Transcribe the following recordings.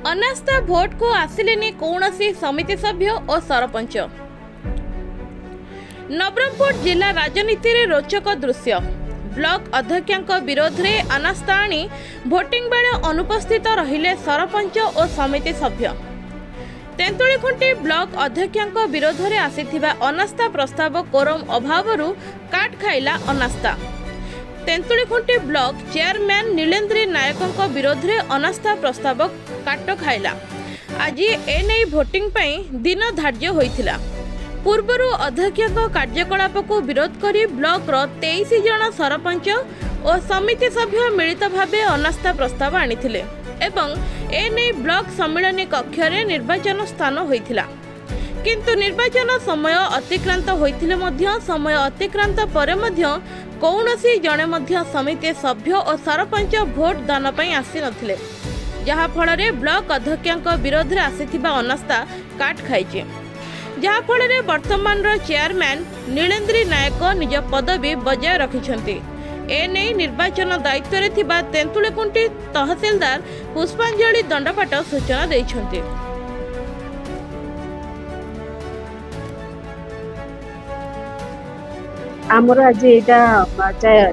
अनास्था vote को आसिलेनी कौनसी समिति सभ्य और सरपंच। नवरंगपुर जिला राजनीति रे रोचक दृश्य। ब्लॉक अध्यक्षों विरोध में अनास्था आनी भोटिंग बेले अनुपस्थित रहिले सरपंच और समिति सभ्य। तेंतुलीखुंटी ब्लॉक अध्यक्षों विरोध में आसीथिबा अनास्था प्रस्ताव कोरम अभावरू काट खाइला अनास्था। तेंतुलीखुंटी ब्लॉक चेयरमैन नीलेन्द्री नायकों विरोध में अनास्था प्रस्ताव काट खाइला। आज एने भोटिंग पई दिन धार्य होइथिला। पूर्वरु अध्यक्षों कार्यकलाप को विरोध करी ब्लॉक रो 23 जन सरपंच और समिति सभ्य मिलित भावे अनास्था प्रस्ताव आनिथिले एवं एने ब्लॉक सम्मेलन कक्ष रे निर्वाचन स्थान होइथिला। किंतु निर्वाचन समय अतिक्रांत होइथिले मध्य समय अतिक्रांत परे मध्य कौनसी जने मध्य समिति सभ्य और सरपंच भोट दान पई आसी नथिले, जहा फल ब्लॉक अध्यक्षों विरोध में आसीथिबा अनास्था काट खाइछि। जहा फल वर्तमान चेयरमैन नीलेन्द्री नायक निज पदवी बजाय रखिछन्ति। एने निर्वाचन दायित्व रे थिबा तेंतुलीखुंटी तहसीलदार पुष्पांजलि दंडपाट सूचना दैछन्ति। आमर आज यहाँ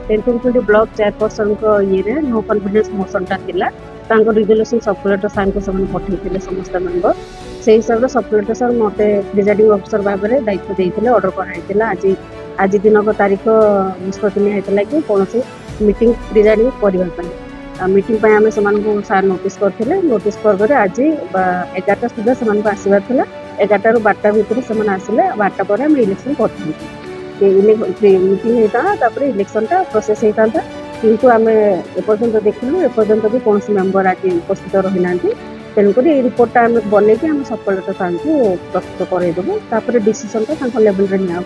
तेंतुलीखुंटी ब्लॉक चेयरपर्सन को ये नो कॉन्फिडेंस मोशन टा थिला। रिजोल्यूशन सर्कुलेटर सार को पठे समस्त मेम्बर से हिसाब से सर्कुलेटर सार मत प्रिजाइडिंग ऑफिसर भाव में दायित्व देते ऑर्डर कराइला। आज दिन को तारीख निष्पत्ति निया कि कौन मीटिंग प्रिजाइडिंग करने मीटिंग आम से सार नोटिस करते नोटिस कर आज 11टा सुधा से आसबार 11टा ରୁ 12ଟା भितर से आसिले 12टा पर आम इलेक्शन करते मीटिंग होता इलेक्शन टा प्रोसेस होता किंतु आम एपर्यंत देखलु एपर्यंत भी कौन मेम्बर आज उपस्थित रही ना। तेणुक रिपोर्टा आम बनई आम सर्कुलेटर सार को प्रस्तुत करदेबू डिसीजन टा लेवल रे निया।